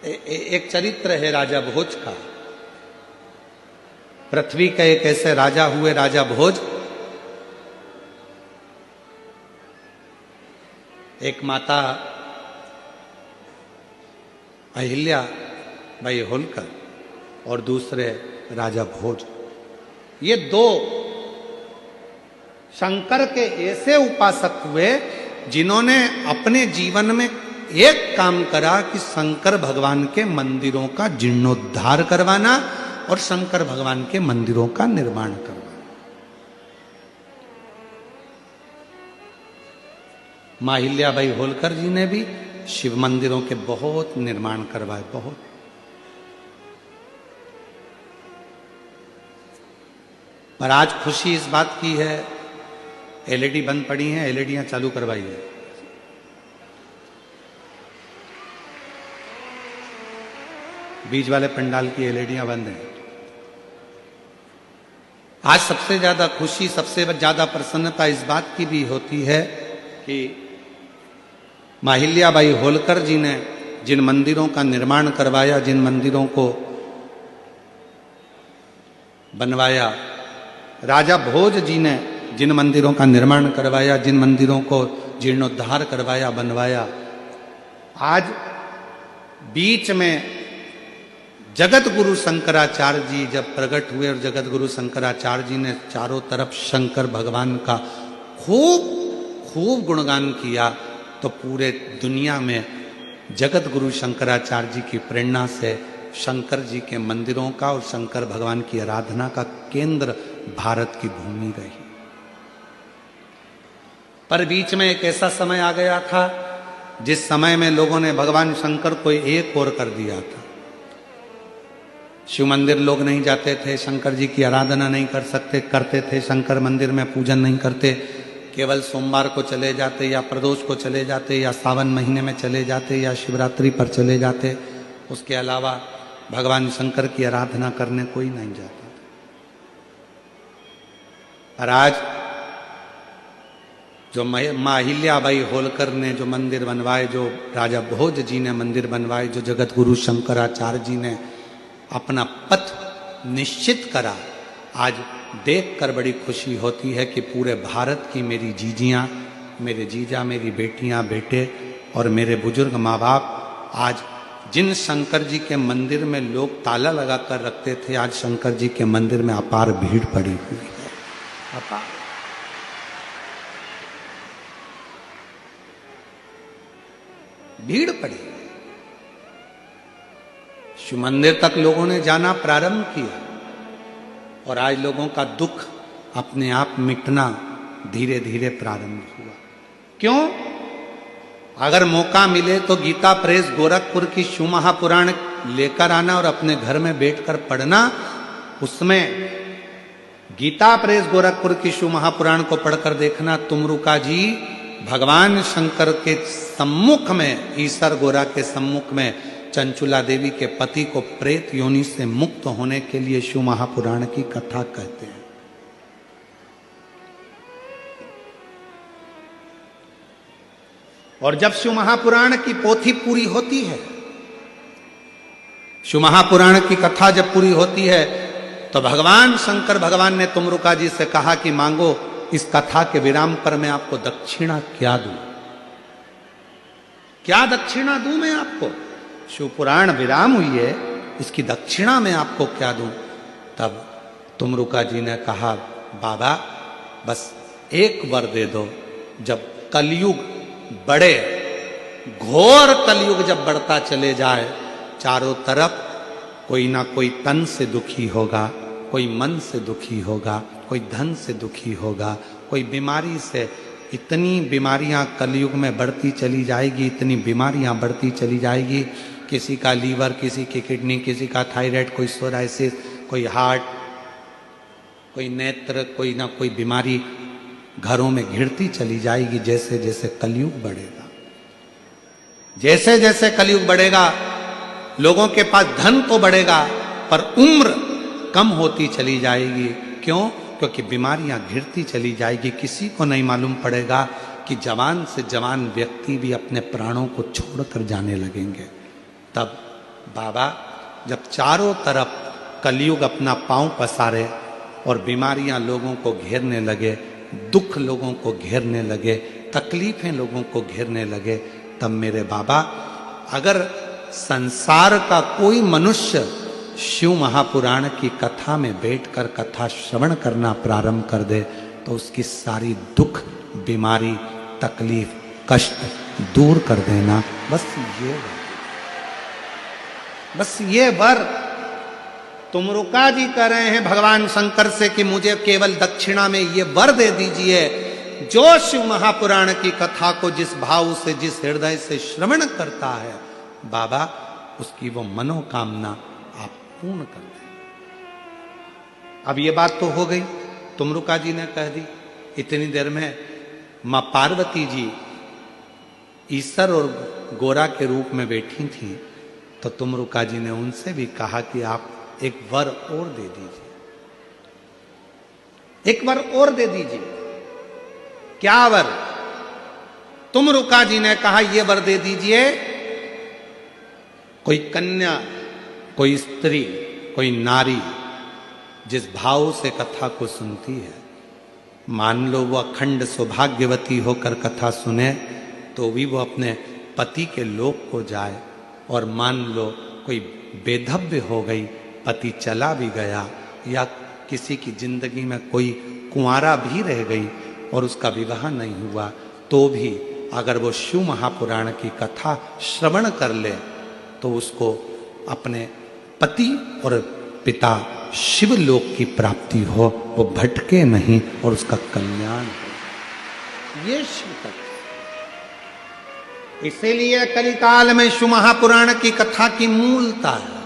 एक चरित्र है राजा भोज का। पृथ्वी के एक ऐसे राजा हुए, राजा भोज। एक माता अहिल्या बाई होलकर और दूसरे राजा भोज। ये दो शंकर के ऐसे उपासक हुए जिन्होंने अपने जीवन में एक काम करा कि शंकर भगवान के मंदिरों का जीर्णोद्धार करवाना और शंकर भगवान के मंदिरों का निर्माण करवाना। मां अहिल्याबाई होलकर जी ने भी शिव मंदिरों के बहुत निर्माण करवाए, बहुत। पर आज खुशी इस बात की है, एलईडी बंद पड़ी हैं, एलईडियां चालू करवाई है। बीच वाले पंडाल की एलईडियां बंद हैं। आज सबसे ज्यादा खुशी, सबसे ज्यादा प्रसन्नता इस बात की भी होती है कि मां अहिल्याबाई होलकर जी ने जिन मंदिरों का निर्माण करवाया, जिन मंदिरों को बनवाया, राजा भोज जी ने जिन मंदिरों का निर्माण करवाया, जिन मंदिरों को जीर्णोद्धार करवाया, बनवाया, आज बीच में जगत गुरु शंकराचार्य जी जब प्रकट हुए और जगत गुरु शंकराचार्य जी ने चारों तरफ शंकर भगवान का खूब खूब गुणगान किया, तो पूरे दुनिया में जगत गुरु शंकराचार्य जी की प्रेरणा से शंकर जी के मंदिरों का और शंकर भगवान की आराधना का केंद्र भारत की भूमि रही। पर बीच में एक ऐसा समय आ गया था जिस समय में लोगों ने भगवान शंकर को एक और कर दिया था। शिव मंदिर लोग नहीं जाते थे, शंकर जी की आराधना नहीं करते थे, शंकर मंदिर में पूजन नहीं करते, केवल सोमवार को चले जाते या प्रदोष को चले जाते या सावन महीने में चले जाते या शिवरात्रि पर चले जाते। उसके अलावा भगवान शंकर की आराधना करने कोई नहीं जाता। और आज जो मां अहिल्याबाई होलकर ने जो मंदिर बनवाए, जो राजा भोज जी ने मंदिर बनवाए, जो जगत गुरु शंकराचार्य जी ने अपना पथ निश्चित करा, आज देखकर बड़ी खुशी होती है कि पूरे भारत की मेरी जीजियां, मेरे जीजा, मेरी बेटियां, बेटे और मेरे बुजुर्ग माँ बाप आज जिन शंकर जी के मंदिर में लोग ताला लगा कर रखते थे, आज शंकर जी के मंदिर में अपार भीड़ पड़ी हुई है। अपार भीड़ पड़ी। शिव मंदिर तक लोगों ने जाना प्रारंभ किया और आज लोगों का दुख अपने आप मिटना धीरे धीरे प्रारंभ हुआ। क्यों? अगर मौका मिले तो गीता प्रेस गोरखपुर की शिव महापुराण लेकर आना और अपने घर में बैठकर पढ़ना। उसमें गीता प्रेस गोरखपुर की शिव महापुराण को पढ़कर देखना, तुमरुका जी भगवान शंकर के सम्मुख में, ईसर गोरा के सम्मुख में चंचुला देवी के पति को प्रेत योनि से मुक्त होने के लिए शिव महापुराण की कथा कहते हैं। और जब शिव महापुराण की पोथी पूरी होती है, शिव महापुराण की कथा जब पूरी होती है, तो भगवान शंकर भगवान ने तुमरुका जी से कहा कि मांगो, इस कथा के विराम पर मैं आपको दक्षिणा क्या दूं? क्या दक्षिणा दूं मैं आपको? शिव पुराण विराम हुई है, इसकी दक्षिणा मैं आपको क्या दूं? तब तुमरुका जी ने कहा, बाबा बस एक वर दे दो। जब कलयुग बढ़े, घोर कलयुग जब बढ़ता चले जाए, चारों तरफ कोई ना कोई तन से दुखी होगा, कोई मन से दुखी होगा, कोई धन से दुखी होगा, कोई बीमारी से, इतनी बीमारियां कलयुग में बढ़ती चली जाएगी, इतनी बीमारियां बढ़ती चली जाएगी। किसी का लीवर, किसी की किडनी, किसी का थायराइड, कोई सोराइसिस, कोई हार्ट, कोई नेत्र, कोई ना कोई बीमारी घरों में घिरती चली जाएगी जैसे जैसे कलयुग बढ़ेगा। जैसे जैसे कलयुग बढ़ेगा, लोगों के पास धन तो बढ़ेगा पर उम्र कम होती चली जाएगी। क्यों? क्योंकि बीमारियां घिरती चली जाएगी। किसी को नहीं मालूम पड़ेगा कि जवान से जवान व्यक्ति भी अपने प्राणों को छोड़कर जाने लगेंगे। तब बाबा जब चारों तरफ कलयुग अपना पांव पसारे और बीमारियां लोगों को घेरने लगे, दुख लोगों को घेरने लगे, तकलीफें लोगों को घेरने लगे, तब मेरे बाबा अगर संसार का कोई मनुष्य शिव महापुराण की कथा में बैठकर कथा श्रवण करना प्रारंभ कर दे तो उसकी सारी दुख, बीमारी, तकलीफ, कष्ट दूर कर देना। बस ये वर तुमरुका जी कह रहे हैं भगवान शंकर से कि मुझे केवल दक्षिणा में ये वर दे दीजिए, जो शिव महापुराण की कथा को जिस भाव से, जिस हृदय से श्रवण करता है बाबा, उसकी वो मनोकामना आप पूर्ण कर दें। अब ये बात तो हो गई, तुमरुका जी ने कह दी। इतनी देर में मां पार्वती जी ईश्वर और गोरा के रूप में बैठी थी, तो तुमरुका जी ने उनसे भी कहा कि आप एक वर और दे दीजिए, एक वर और दे दीजिए। क्या वर? तुमरुका जी ने कहा ये वर दे दीजिए, कोई कन्या, कोई स्त्री, कोई नारी जिस भाव से कथा को सुनती है, मान लो वो अखंड सौभाग्यवती होकर कथा सुने तो भी वो अपने पति के लोक को जाए, और मान लो कोई बेधव्य हो गई, पति चला भी गया, या किसी की जिंदगी में कोई कुंवारा भी रह गई और उसका विवाह नहीं हुआ, तो भी अगर वो शिव महापुराण की कथा श्रवण कर ले तो उसको अपने पति और पिता शिवलोक की प्राप्ति हो, वो भटके नहीं और उसका कल्याण हो। ये शिव कथा। इसीलिए कलिकाल में शिव महापुराण की कथा की मूलता है।